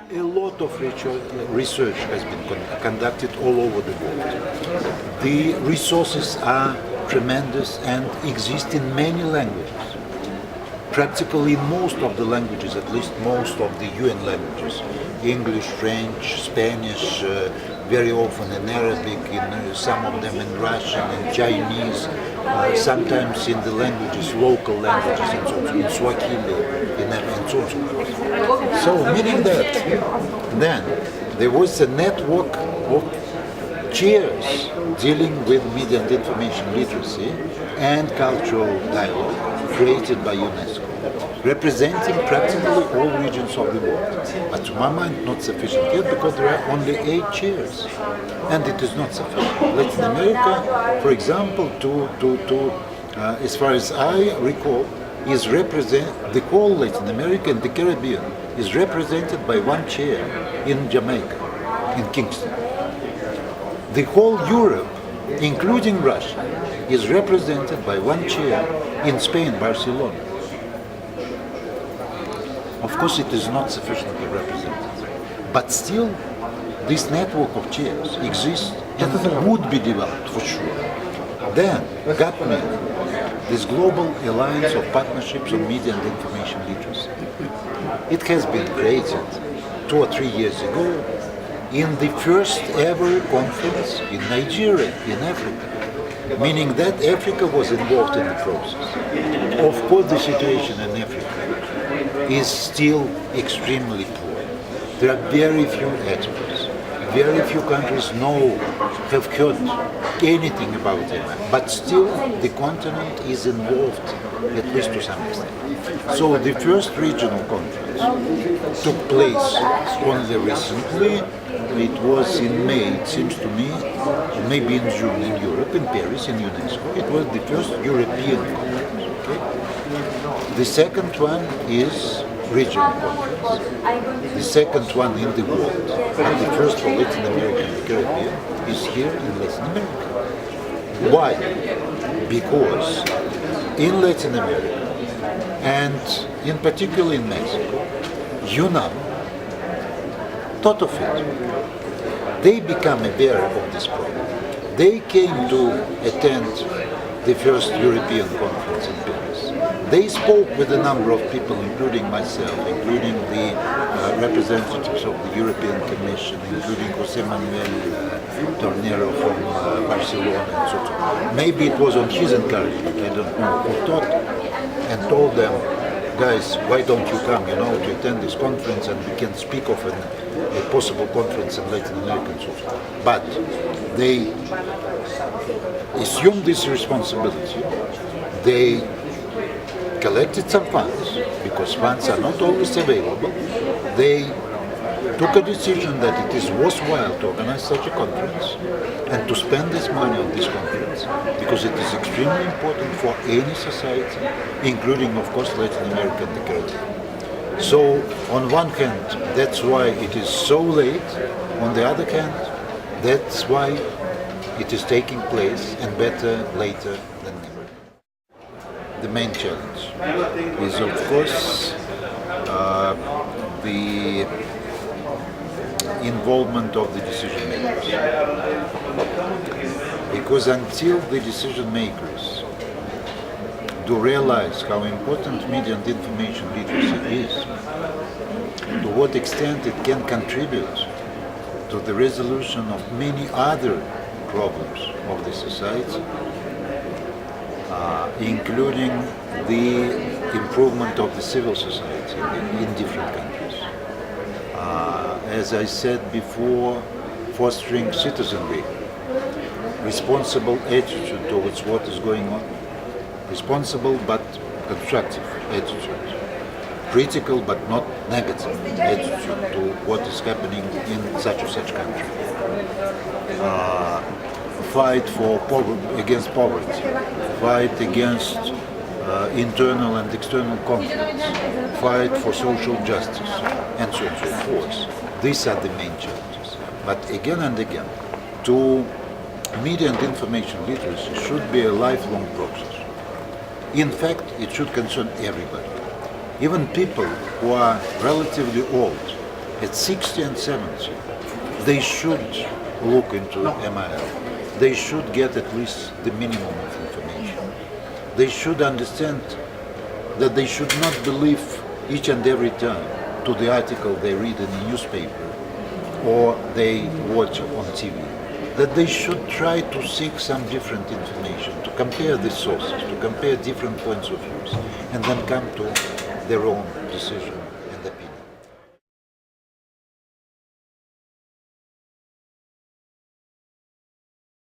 A lot of research has been conducted all over the world. The resources are tremendous and exist in many languages. Practically in most of the languages, at least most of the UN languages, English, French, Spanish, very often in Arabic, in some of them in Russian, in Chinese, sometimes in the languages, local languages, and so on, in Swahili, and so on, so forth. So, meaning that then there was a network of chairs dealing with media and information literacy and cultural dialogue created by UNESCO, representing practically all regions of the world. But to my mind, not sufficient yet because there are only 8 chairs, and it is not sufficient. Latin America, for example, as far as I recall, is the whole Latin America and the Caribbean is represented by 1 chair in Jamaica, in Kingston. The whole Europe, including Russia, is represented by 1 chair in Spain, Barcelona. Of course, it is not sufficiently represented, but still, this network of chairs exists and would be developed for sure. Then, GAPME, this global alliance of partnerships on media and information literacy, it has been created 2 or 3 years ago in the first ever conference in Nigeria, in Africa, meaning that Africa was involved in the process. Of course, the situation in Africa is still extremely poor. There are very few experts. Very few countries have heard anything about it, but still the continent is involved, at least to some extent. So the first regional conference took place only recently. It was in May, it seems to me, maybe in June in Europe, in Paris, in UNESCO. It was the first European conference. Okay? The second one is regional conference. The second one in the world, and the first for Latin America and the Caribbean, is here in Latin America. Why? Because in Latin America, and in particular in Mexico, UNAM thought of it. They become a bearer of this problem. They came to attend the first European conference in Paris. They spoke with a number of people, including myself, including the representatives of the European Commission, including José Manuel Tornero from Barcelona, and so on. Maybe it was on his encouragement, I don't know, who taught and told them, guys, why don't you come, to attend this conference and we can speak of a possible conference in Latin America and so on. But they assumed this responsibility. They collected some funds, because funds are not always available. They took a decision that it is worthwhile to organize such a conference and to spend this money on this conference, because it is extremely important for any society, including, of course, Latin America and the Caribbean. So, on one hand, that's why it is so late. On the other hand, that's why it is taking place, and better later than never. The main challenge is, of course, the involvement of the decision makers. Because until the decision makers do realize how important media and information literacy is, to what extent it can contribute to the resolution of many other problems of the society, including the improvement of the civil society in different countries. As I said before, fostering citizenry, responsible attitude towards what is going on, responsible but constructive attitude, critical but not negative attitude to what is happening in such or such country. Fight against poverty, fight against internal and external conflicts, fight for social justice, and so on and so forth. These are the main challenges. But again and again, media and information literacy should be a lifelong process. In fact, it should concern everybody. Even people who are relatively old at 60 and 70, they should look into MIL. They should get at least the minimum of information. They should understand that they should not believe each and every time to the article they read in the newspaper or they watch on TV. That they should try to seek some different information, to compare the sources, to compare different points of view, and then come to their own decision and opinion.